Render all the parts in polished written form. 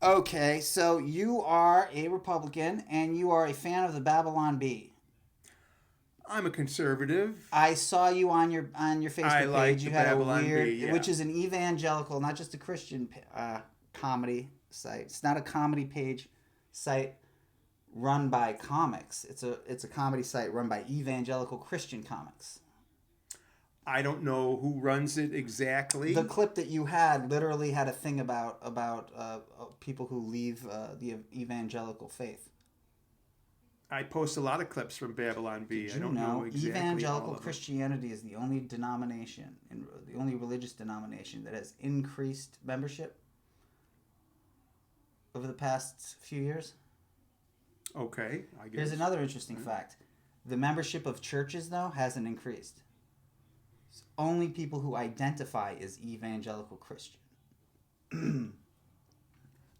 Okay, so you are a Republican and you are a fan of the Babylon Bee. I'm a conservative. I saw you on your I Facebook like page. the You had a Babylon weird, Bee, yeah. which is an evangelical, not just a Christian comedy site. It's not a comedy page site run by comics. It's a comedy site run by evangelical Christian comics. I don't know who runs it The exactly. clip that you had literally had a thing about people who leave the evangelical faith. I post a lot of clips from Babylon Did Bee. I you don't know know exactly all evangelical of them. Christianity is the only denomination and the only religious denomination that has increased membership over the past few years? Okay, I guess. Here's another interesting fact. The membership of churches though hasn't increased. It's only people who identify as evangelical Christian. Isn't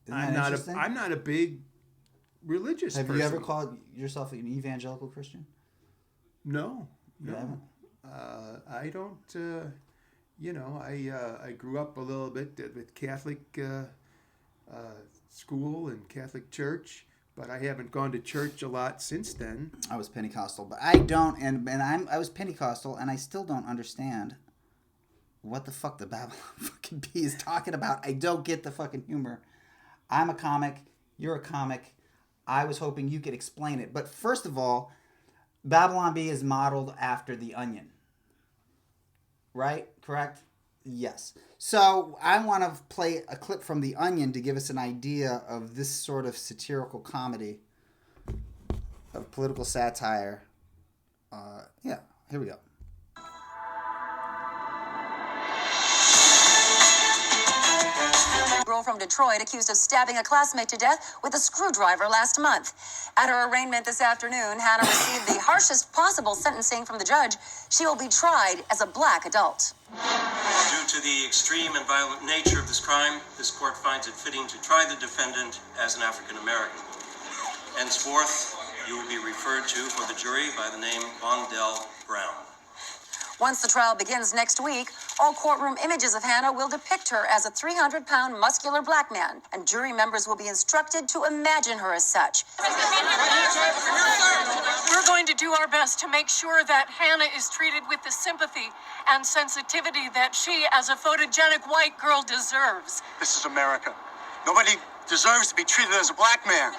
that interesting? I'm not a big religious Have person. you ever called yourself an evangelical Christian? No, You no. haven't? I don't. I grew up a little bit with Catholic school and Catholic church, but I haven't gone to church a lot since then. I was Pentecostal, but I don't, I was Pentecostal, and I still don't understand what the fuck the Babylon fucking Bee is talking about. I don't get the fucking humor. I'm a comic. You're a comic. I was hoping you could explain it. But first of all, Babylon Bee is modeled after The Onion. Right? Correct? Yes. So I want to play a clip from The Onion to give us an idea of this sort of satirical comedy, of political satire. Yeah, here we go. Girl from Detroit accused of stabbing a classmate to death with a screwdriver last month. At her arraignment this afternoon, Hannah received the harshest possible sentencing from the judge. She will be tried as a black adult. Due to the extreme and violent nature of this crime, this court finds it fitting to try the defendant as an African American. Henceforth, you will be referred to for the jury by the name Bondell Brown. Once the trial begins next week, all courtroom images of Hannah will depict her as a 300-pound muscular black man, and jury members will be instructed to imagine her as such. We're going to do our best to make sure that Hannah is treated with the sympathy and sensitivity that she, as a photogenic white girl, deserves. This is America. Nobody deserves to be treated as a black man.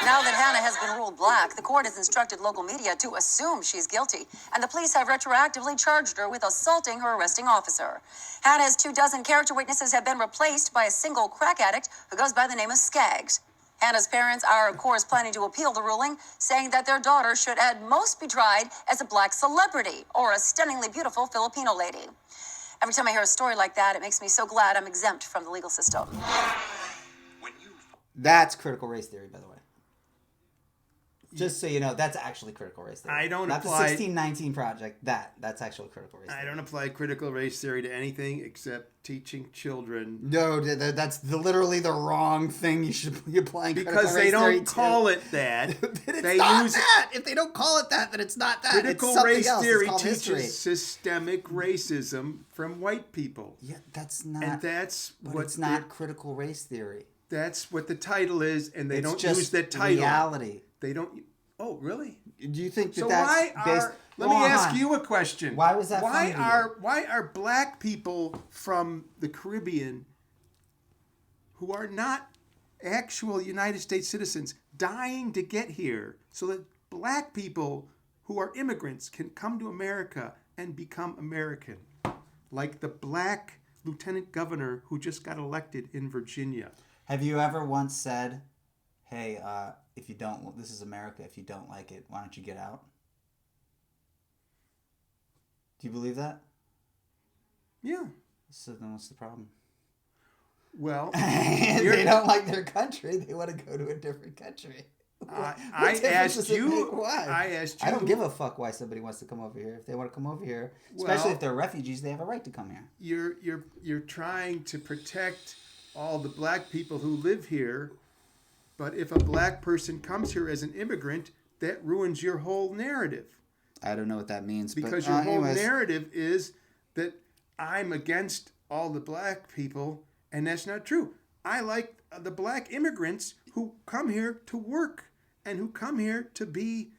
Now that Hannah has been ruled black, the court has instructed local media to assume she's guilty, and the police have retroactively charged her with assaulting her arresting officer. Hannah's 24 character witnesses have been replaced by a single crack addict who goes by the name of Skaggs. Hannah's parents are, of course, planning to appeal the ruling, saying that their daughter should at most be tried as a black celebrity or a stunningly beautiful Filipino lady. Every time I hear a story like that, it makes me so glad I'm exempt from the legal system. That's critical race theory, by the way. Just so you know, that's actually critical race theory. I don't Not apply- the 1619 project. That's actually critical race theory. I don't apply critical race theory to anything except teaching children. No, that's literally the wrong thing you should be applying critical Because race they theory don't call it that. It's They not use that. If they don't call it that, then it's not that. critical it's something race else. theory It's called teaches history. systemic racism from white people. Yeah, that's not. And that's but what it's not critical race theory. that's what the title is, and they It's don't just use that title. reality. They don't. Oh, really? Do you think that So that's why based? are? Let me ask you a question. Why was that funny to you? Why are black people from the Caribbean who are not actual United States citizens dying to get here so that black people who are immigrants can come to America and become American, like the black lieutenant governor who just got elected in Virginia? Have you ever once said, "Hey, if you don't, this is America. If you don't like it, why don't you get out?" Do you believe that? Yeah. So then, what's the problem? Well, They don't like their country. They want to go to a different country. I What difference asked does it you. make? Why? I asked you. I don't give a fuck why somebody wants to come over here. If they want to come over here, especially Well, if they're refugees, they have a right to come here. You're trying to protect all the black people who live here, but if a black person comes here as an immigrant, that ruins your whole narrative. I don't know what that means. Because but, your whole anyways, narrative is that I'm against all the black people, and that's not true. I like the black immigrants who come here to work and who come here to be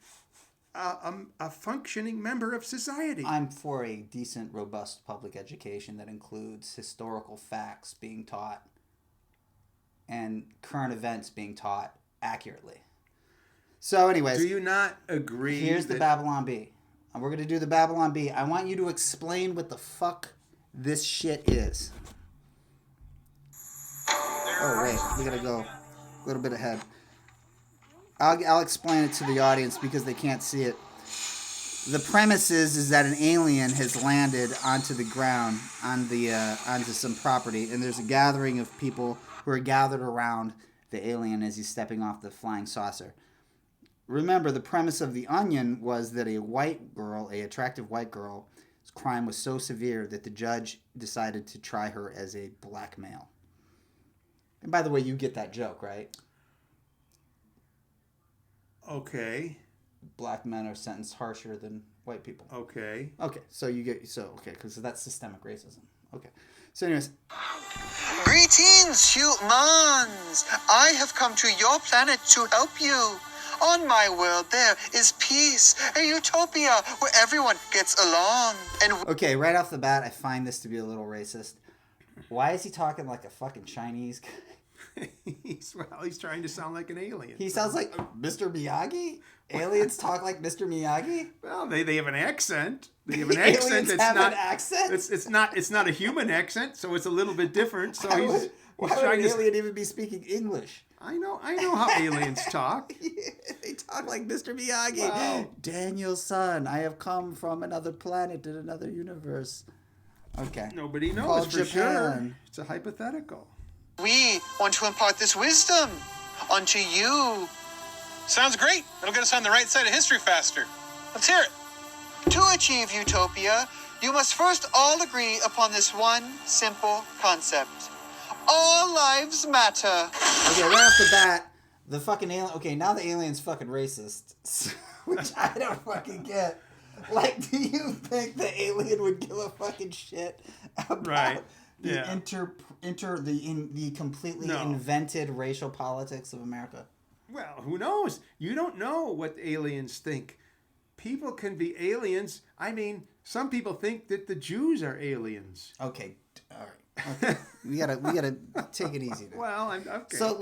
a functioning member of society. I'm for a decent, robust public education that includes historical facts being taught and current events being taught accurately. So anyways, Do you not agree? here's the Babylon Bee. And we're going to do the Babylon Bee. I want you to explain what the fuck this shit is. Oh, wait. We got to go a little bit ahead. I'll explain it to the audience because they can't see it. The premise is that an alien has landed onto the ground, onto some property, and there's a gathering of people who are gathered around the alien as he's stepping off the flying saucer. Remember, the premise of The Onion was that a white girl, a attractive white girl's crime was so severe that the judge decided to try her as a black male. And by the way, you get that joke, right? Okay. Black men are sentenced harsher than white people. Okay. Okay, so you get because that's systemic racism. Okay, so anyways, Greetings, humans! I have come to your planet to help you. On my world, there is peace, a utopia where everyone gets along. And okay, right off the bat, I find this to be a little racist. Why is he talking like a fucking Chinese guy? he's trying to sound like an alien. He sounds like Mr. Miyagi. Aliens talk like Mr. Miyagi. Well, they have an accent. They have an Aliens accent that's have not an accent? It's not a human accent, so it's a little bit different. So Why would trying an to. alien even be speaking English? I know how aliens talk. They talk like Mr. Miyagi. Wow. Daniel's son, I have come from another planet in another universe. Okay. Nobody knows Called for sure. Japan. It's a hypothetical. we want to impart this wisdom unto you. Sounds great. It'll get us on the right side of history faster. Let's hear it. To achieve utopia, you must first all agree upon this one simple concept. All lives matter. Okay, right off the bat, the fucking alien. Okay, now the alien's fucking racist, which I don't fucking get. Like, do you think the alien would give a fucking shit about Right. the Yeah. the completely No. invented racial politics of America? Well, who knows? You don't know what aliens think. People can be aliens. I mean, some people think that the Jews are aliens. Okay, all right. Okay. we gotta take it easy there. Well, I'm okay. So,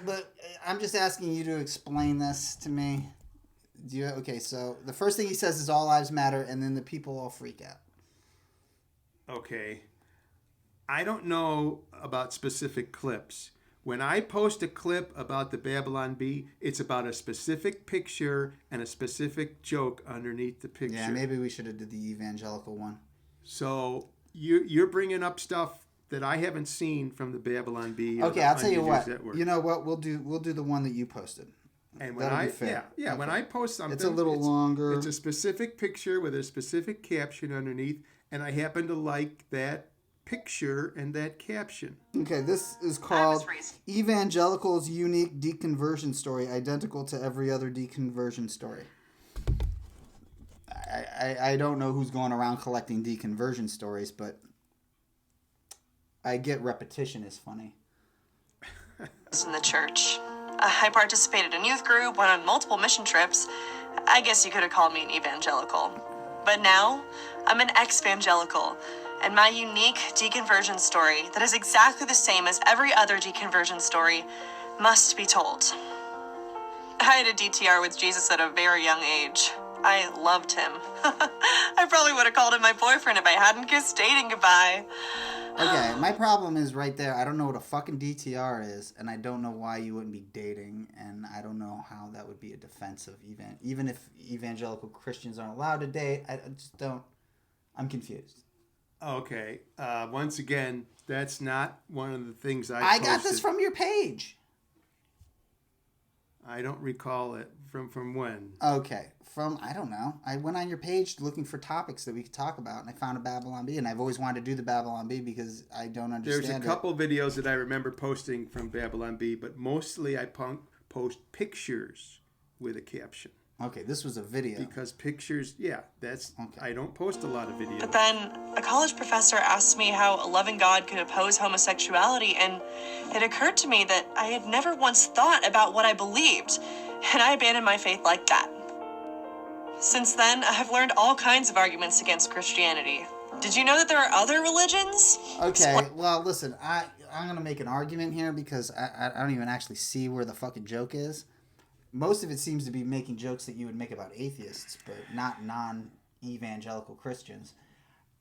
but I'm just asking you to explain this to me. Okay, so the first thing he says is all lives matter, and then the people all freak out. Okay. I don't know about specific clips. When I post a clip about the Babylon Bee, it's about a specific picture and a specific joke underneath the picture. Yeah, maybe we should have did the evangelical one. So you're bringing up stuff that I haven't seen from the Babylon Bee. Okay, I'll tell you what. Network. You know what? We'll do the one that you posted. And when That'll be fair. yeah, when Okay. I post something, It's a little longer. It's a specific picture with a specific caption underneath, and I happen to like that picture and that caption. Okay, this is called Evangelical's Unique Deconversion Story, identical to every other deconversion story. I don't know who's going around collecting deconversion stories, but I get repetition is funny. In the church. I participated in youth group, went on multiple mission trips. I guess you could have called me an evangelical. But now, I'm an ex-evangelical, and my unique deconversion story that is exactly the same as every other deconversion story must be told. I had a DTR with Jesus at a very young age. I loved him. I probably would have called him my boyfriend if I hadn't kissed dating goodbye. Okay, my problem is right there. I don't know what a fucking DTR is, and I don't know why you wouldn't be dating, and I don't know how that would be a defense of even if evangelical Christians aren't allowed to date. I just don't. I'm confused. Okay. Once again, that's not one of the things I got this posted. from your page. I don't recall it from when. Okay, I don't know. I went on your page looking for topics that we could talk about, and I found a Babylon Bee, and I've always wanted to do the Babylon Bee because I don't understand There's a couple videos that I remember posting from Babylon Bee, but mostly I post pictures with a caption. Okay, this was a video. Because pictures, that's... Okay. I don't post a lot of videos. But then a college professor asked me how a loving God could oppose homosexuality, and it occurred to me that I had never once thought about what I believed, and I abandoned my faith like that. Since then, I have learned all kinds of arguments against Christianity. Did you know that there are other religions? Okay, well, listen, I'm going to make an argument here because I don't even actually see where the fucking joke is. Most of it seems to be making jokes that you would make about atheists, but not non-evangelical Christians.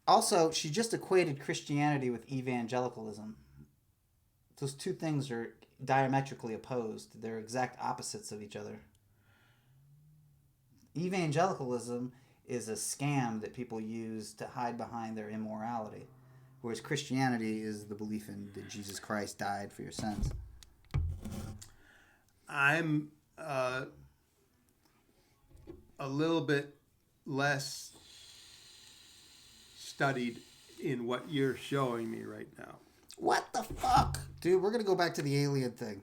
Also, she just equated Christianity with evangelicalism. Those two things are diametrically opposed. They're exact opposites of each other. Evangelicalism is a scam that people use to hide behind their immorality, whereas Christianity is the belief in that Jesus Christ died for your sins. I'm a little bit less studied in what you're showing me right now. What the fuck? Dude, we're going to go back to the alien thing.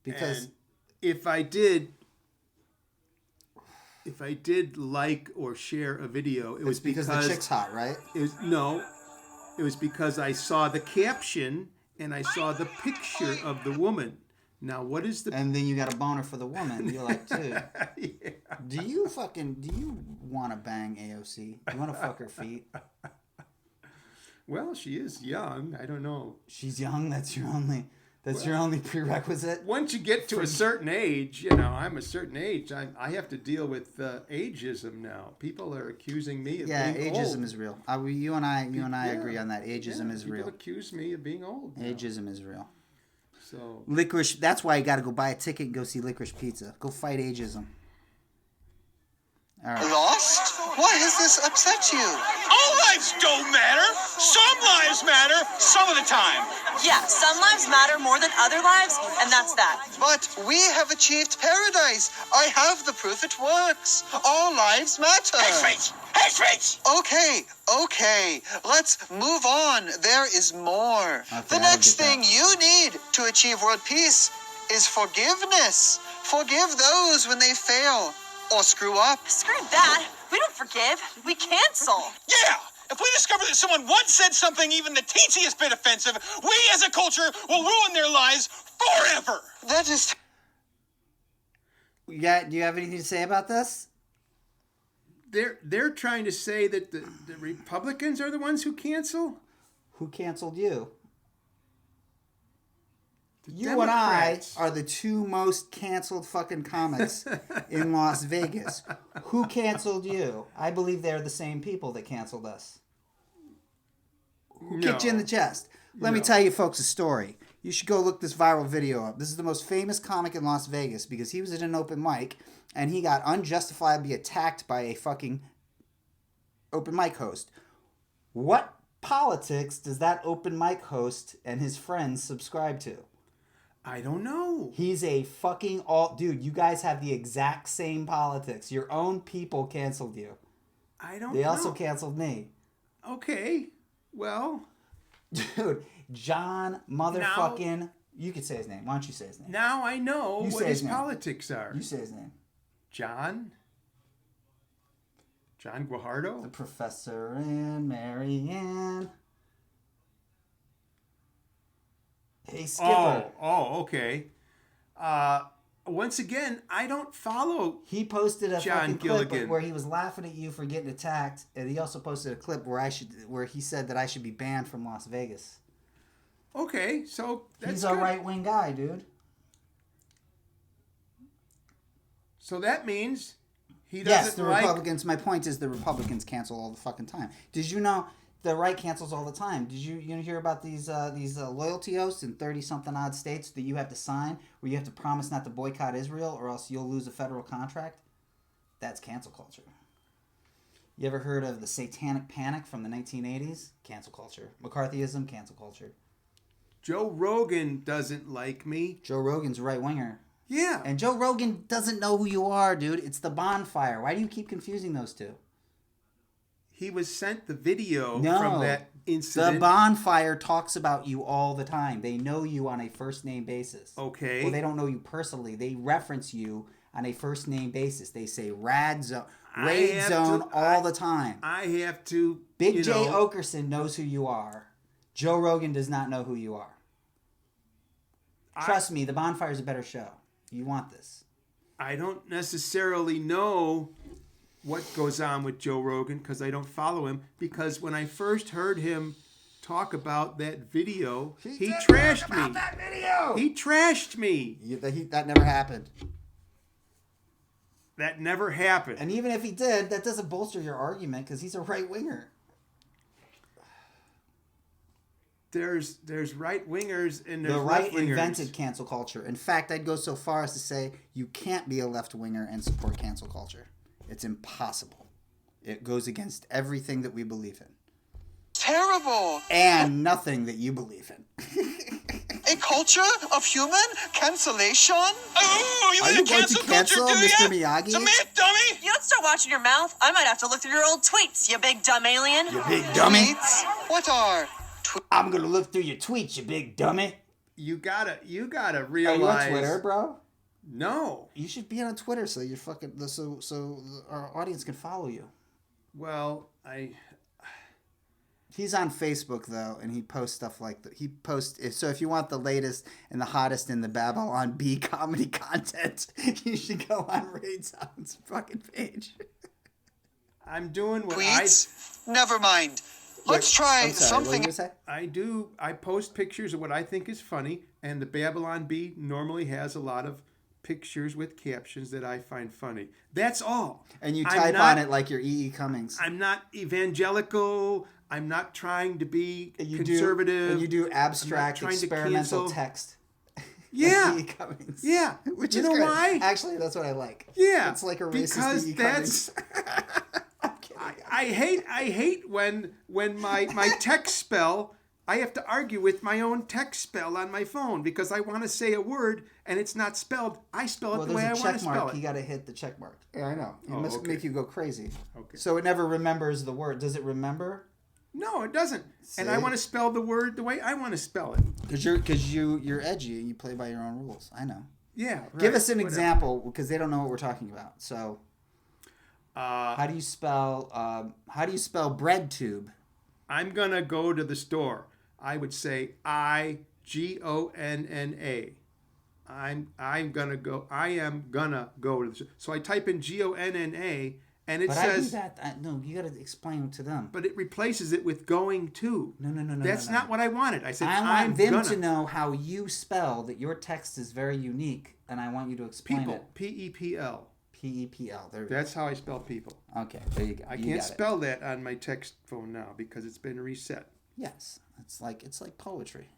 Because and if I did like or share a video, it was because the chick's hot, right? It was because I saw the caption and I saw the picture of the woman. Now, what is the... And then you got a boner for the woman. You're like, dude, yeah. do you want to bang AOC? Do you want to fuck her feet? Well, she is young. I don't know. She's young? That's your only prerequisite? Once you get to a certain age, I'm a certain age, I have to deal with ageism now. People are accusing me of being old. Yeah, ageism is real. You and I agree on that. Ageism is real. People accuse me of being old now. Ageism is real. So Licorice, that's why you got to go buy a ticket and go see Licorice Pizza. Go fight ageism. All right. Lost? Why has this upset you? All lives don't matter. Some lives matter some of the time. Yeah, some lives matter more than other lives, and that's that. But we have achieved paradise. I have the proof it works. All lives matter. Hey, speech! Hey, speech! Okay. Let's move on. There is more. Okay, The next thing you need to achieve world peace is forgiveness. Forgive those when they fail or screw up. Screw that. We don't forgive. We cancel. Yeah! If we discover that someone once said something even the teensiest bit offensive, we as a culture will ruin their lives forever! That is... Do you have anything to say about this? they're trying to say that the Republicans are the ones who cancel? Who canceled you? The You Democrats. and I are the two most canceled fucking comics in Las Vegas. Who canceled you? I believe they're the same people that canceled us. Who kicked you in the chest? Let me tell you folks a story. You should go look this viral video up. This is the most famous comic in Las Vegas because he was at an open mic and he got unjustifiably attacked by a fucking open mic host. What politics does that open mic host and his friends subscribe to? I don't know. He's a fucking dude, you guys have the exact same politics. Your own people canceled you. I don't know. They also canceled me. Okay. Well. Dude, John motherfucking... You could say his name. Why don't you say his name? Now I know what his name. politics are. You say his name. John Guajardo? The Professor and Marianne. Hey, Skipper. Oh, okay. Once again, I don't follow. He posted a John fucking Gilligan. clip where he was laughing at you for getting attacked, and he also posted a clip where he said that I should be banned from Las Vegas. Okay, so that's He's good. a right-wing guy, dude. So that means he Yes, doesn't the like... Republicans. My point is the Republicans cancel all the fucking time. Did you know the right cancels all the time? Did you hear about these loyalty oaths in 30-something odd states that you have to sign where you have to promise not to boycott Israel or else you'll lose a federal contract? That's cancel culture. You ever heard of the Satanic Panic from the 1980s? Cancel culture. McCarthyism, cancel culture. Joe Rogan doesn't like me. Joe Rogan's a right-winger. Yeah. And Joe Rogan doesn't know who you are, dude. It's the bonfire. Why do you keep confusing those two? He was sent the video from that incident. The bonfire talks about you all the time. They know you on a first-name basis. Okay. Well, they don't know you personally. They reference you on a first name basis. They say Raid Zone all the time. I have to. Big J Okerson knows who you are. Joe Rogan does not know who you are. Trust me, The Bonfire is a better show. You want this. I don't necessarily know what goes on with Joe Rogan because I don't follow him. Because when I first heard him talk about that video, he trashed me. That video. He trashed me. That never happened. That never happened. And even if he did, that doesn't bolster your argument because he's a right winger. There's right wingers and there's the right left wingers. Invented cancel culture. In fact, I'd go so far as to say you can't be a left winger and support cancel culture. It's impossible. It goes against everything that we believe in. Terrible. And nothing that you believe in. A culture of human cancellation? Oh, you Are in you the going to cancel cancel culture, do Mr. ya? Miyagi? Submit, dummy! You don't start watching your mouth. I might have to look through your old tweets, you big dumb alien. You big dummy. Tweets? What are I'm going to look through your tweets, you big dummy. You gotta Are realize. you on Twitter, bro? No. You should be on Twitter so you're so our audience can follow you. Well, He's on Facebook though, and he posts stuff like that. He posts so if you want the latest and the hottest in the Babylon Bee comedy content, you should go on Raid Zone's fucking page. I'm doing what tweets? Never mind. Let's try I'm sorry, something. what were you gonna say? I do. I post pictures of what I think is funny, and the Babylon Bee normally has a lot of pictures with captions that I find funny. That's all. And you I'm type not- on it like you're E.E. Cummings. I'm not evangelical. I'm not trying to be And conservative. you do abstract trying to experimental cancel. text. Yeah. Like E.E. Cummings. Yeah. Which You is know great. why? Actually, that's what I like. Yeah. It's like a racist because E.E. Cummings. I hate when my text spell, I have to argue with my own text spell on my phone because I want to say a word and it's not spelled. I spell it Well, the way I there's a want check to spell mark. it. You got to hit the check mark. Yeah, I know. It Oh, must okay. make you go crazy. Okay. So it never remembers the word. Does it remember? No, it doesn't. And I See? want to spell the word the way I want to spell it. Because you're edgy and you play by your own rules. I know. Yeah. Right, Give us an whatever. example because they don't know what we're talking about. So, how do you spell bread tube? I'm gonna go to the store. I would say IGONNA. I'm gonna go. I am gonna go to the store. So I type in GONNA and it But says. I do that. No, you got to explain to them. But it replaces it with going to. No. That's not what I wanted. I said I I'm want them gonna. to know how you spell that your text is very unique, and I want you to explain People. it. PEPL. P-E-P-L. There we go. That's how I spell people. Okay, there you go. I You can't got it. spell that on my text phone now because it's been reset. Yes, it's like poetry.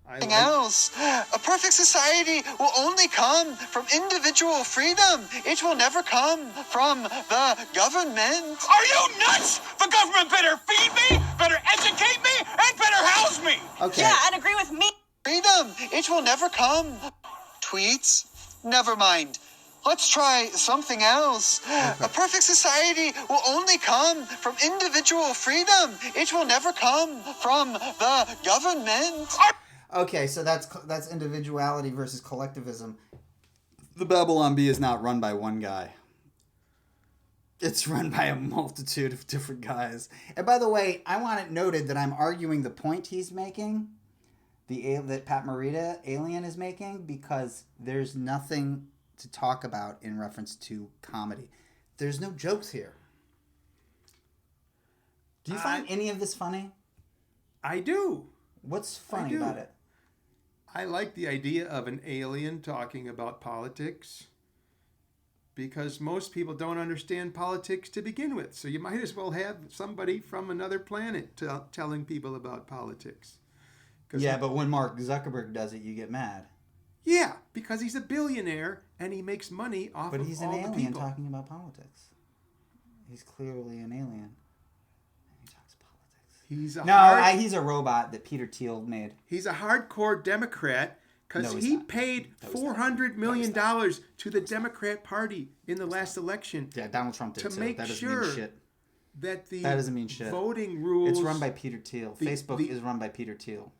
Something else. A perfect society will only come from individual freedom. It will never come from the government. Are you nuts? The government better feed me, better educate me, and better house me. Okay. Yeah, and agree with me. Freedom. It will never come. Tweets? Never mind. Let's try something else. A perfect society will only come from individual freedom. It will never come from the government. Okay, so that's individuality versus collectivism. The Babylon Bee is not run by one guy. It's run by a multitude of different guys. And by the way, I want it noted that I'm arguing the point he's making, that Pat Morita, Alien, is making, because there's nothing to talk about in reference to comedy. There's no jokes here. Do you find any of this funny? I do. What's funny do. about it? I like the idea of an alien talking about politics because most people don't understand politics to begin with. So you might as well have somebody from another planet telling people about politics. Yeah, but when Mark Zuckerberg does it, you get mad. Yeah, because he's a billionaire and he makes money off But of he's all an the alien people. talking about politics. He's clearly an alien. He talks politics. He's a robot that Peter Thiel made. He's a hardcore Democrat because No, he's he not. paid $400 million to the Democrat Party in the last election. Yeah, Donald Trump did to too. make That doesn't sure mean shit. that the That doesn't mean shit. voting rules. It's run by Peter Thiel. the- Facebook the- is run by Peter Thiel.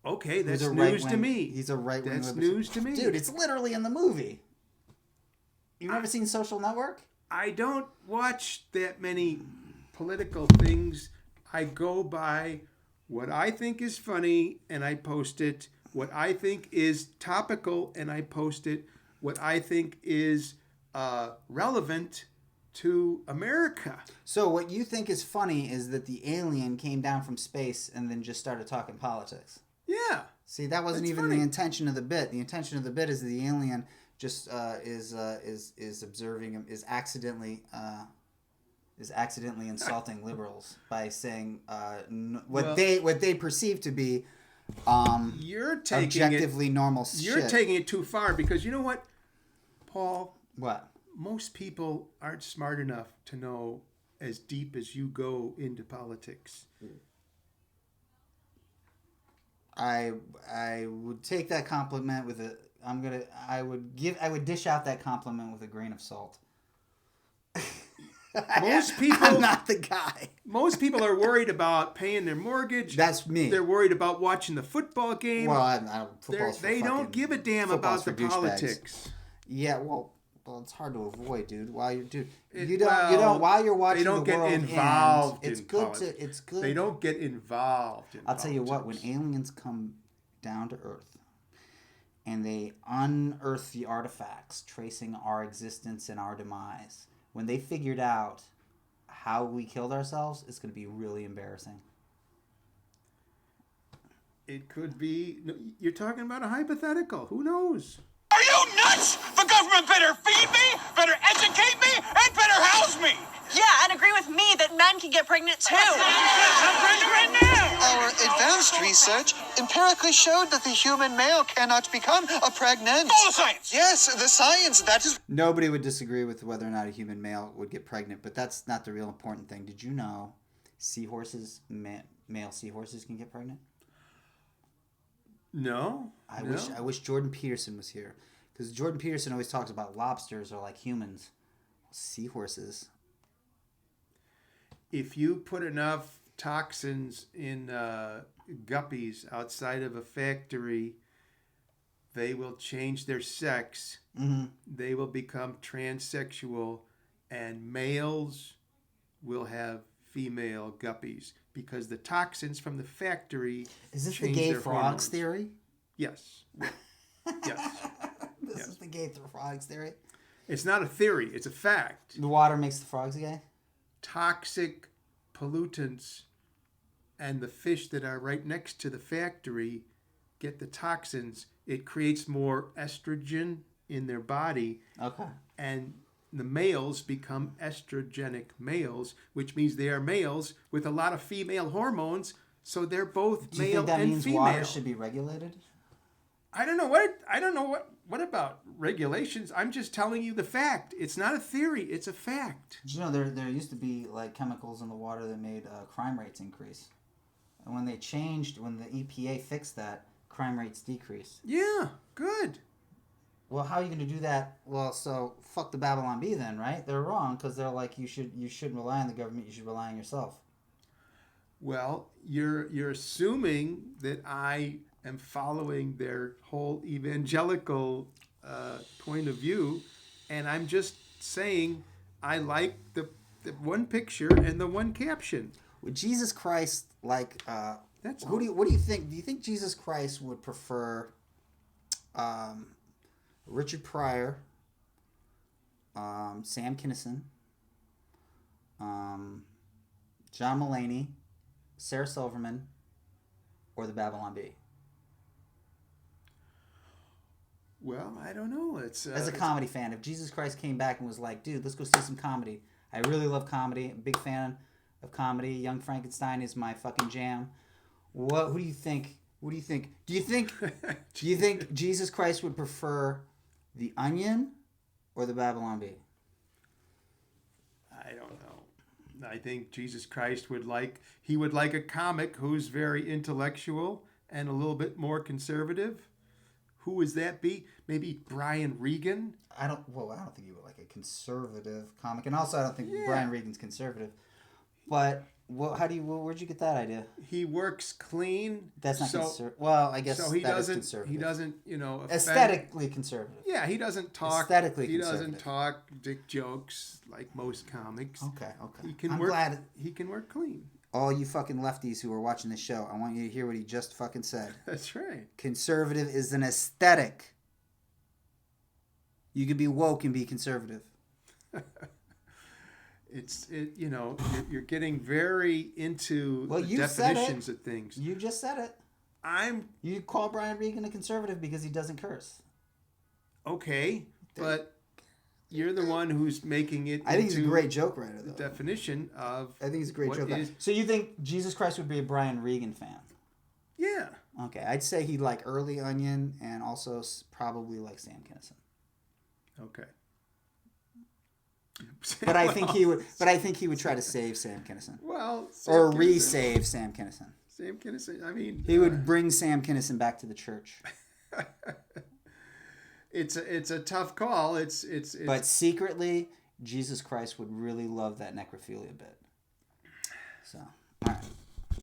Okay, that's Who's a news to right-wing- me. He's a right-wing That's libertarian. news to me. Dude, it's literally in the movie. You've never seen Social Network? I don't watch that many political things. I go by what I think is funny and I post it. What I think is topical and I post it. What I think is relevant to America. So what you think is funny is that the alien came down from space and then just started talking politics. Yeah. See, that wasn't That's even funny. the intention of the bit. The intention of the bit is the alien just is observing him, is accidentally insulting liberals by saying what they perceive to be You're taking objectively normal You're shit. taking it too far because you know what, Paul? What? Most people aren't smart enough to know as deep as you go into politics. I would take that compliment with a I would dish out that compliment with a grain of salt. Most people I'm not the guy. Most people are worried about paying their mortgage. That's me. They're worried about watching the football game. Well, I don't. Football's for They don't fucking- give a damn football's about the for douchebags. politics. Yeah, well, it's hard to avoid, dude. While you're Well, while you're watching they don't the get world involved end, it's in good politics. to it's good. They don't get involved in I'll tell you what, when politics. aliens come down to Earth and they unearth the artifacts tracing our existence and our demise, when they figured out how we killed ourselves, it's going to be really embarrassing. It could be. You're talking about a hypothetical. Who knows? Are you nuts? The government better feed me, better educate me, and better house me. Yeah, and agree with me that men can get pregnant too. I'm pregnant right now. Our advanced research empirically showed that the human male cannot become a pregnant. All the science. Yes, the science, that is... Nobody would disagree with whether or not a human male would get pregnant, but that's not the real important thing. Did you know seahorses, male seahorses can get pregnant? No. I wish Jordan Peterson was here, because Jordan Peterson always talks about lobsters are like humans. Seahorses. If you put enough toxins in guppies outside of a factory, they will change their sex. Mm-hmm. They will become transsexual, and males will have female guppies because the toxins from the factory Is this the change gay their frogs hormones. theory? Yes. Yes. This Yes. is the gay frogs theory? It's not a theory. It's a fact. The water makes the frogs gay? Toxic pollutants and the fish that are right next to the factory get the toxins. It creates more estrogen in their body, Okay. and the males become estrogenic males, which means they are males with a lot of female hormones, so they're both Do you male think that and means female. water should be regulated? I don't know what about regulations. I'm just telling you the fact. It's not a theory, it's a fact. Did you know there used to be like chemicals in the water that made crime rates increase? And when the EPA fixed that, crime rates decreased. Yeah, good. Well, how are you going to do that? Well, so fuck the Babylon Bee then, right? They're wrong because they're like you shouldn't rely on the government. You should rely on yourself. Well, you're assuming that I am following their whole evangelical point of view, and I'm just saying I like the one picture and the one caption. Would Jesus Christ like? That's What do you think? Do you think Jesus Christ would prefer Richard Pryor, Sam Kinison, John Mulaney, Sarah Silverman, or the Babylon Bee? Well, I don't know. It's As a comedy fan, if Jesus Christ came back and was like, dude, let's go see some comedy. I really love comedy. I'm a big fan of comedy. Young Frankenstein is my fucking jam. Who do you think? What do you think? Do you think Jesus Christ would prefer The Onion or the Babylon Bee? I don't know. I think Jesus Christ would like a comic who's very intellectual and a little bit more conservative. Who would that be? Maybe Brian Regan? I don't think he would like a conservative comic, and also I don't think Brian Regan's conservative. But Well, where'd you get that idea? He works clean. That's not conservative. Well, I guess so he that is doesn't. conservative. He doesn't. Offend. Aesthetically conservative. Yeah, he doesn't talk. Aesthetically he conservative. doesn't talk dick jokes like most comics. Okay. He can I'm work. glad. He can work clean. All you fucking lefties who are watching this show, I want you to hear what he just fucking said. That's right. Conservative is an aesthetic. You could be woke and be conservative. You're getting very into the definitions of things. You just said it. You call Brian Regan a conservative because he doesn't curse. Okay, but you're the one who's making it. I think he's a great joke writer, though. The definition of. I think he's a great joke writer. So you think Jesus Christ would be a Brian Regan fan? Yeah. Okay, I'd say he'd like Early Onion and also probably like Sam Kinison. Okay. But I think he would. But I think he would try to save Sam Kinison. Well, or resave Sam Kinison. Sam Kinison. I mean, he would bring Sam Kinison back to the church. It's a tough call. It's. But secretly, Jesus Christ would really love that necrophilia bit. So, all right.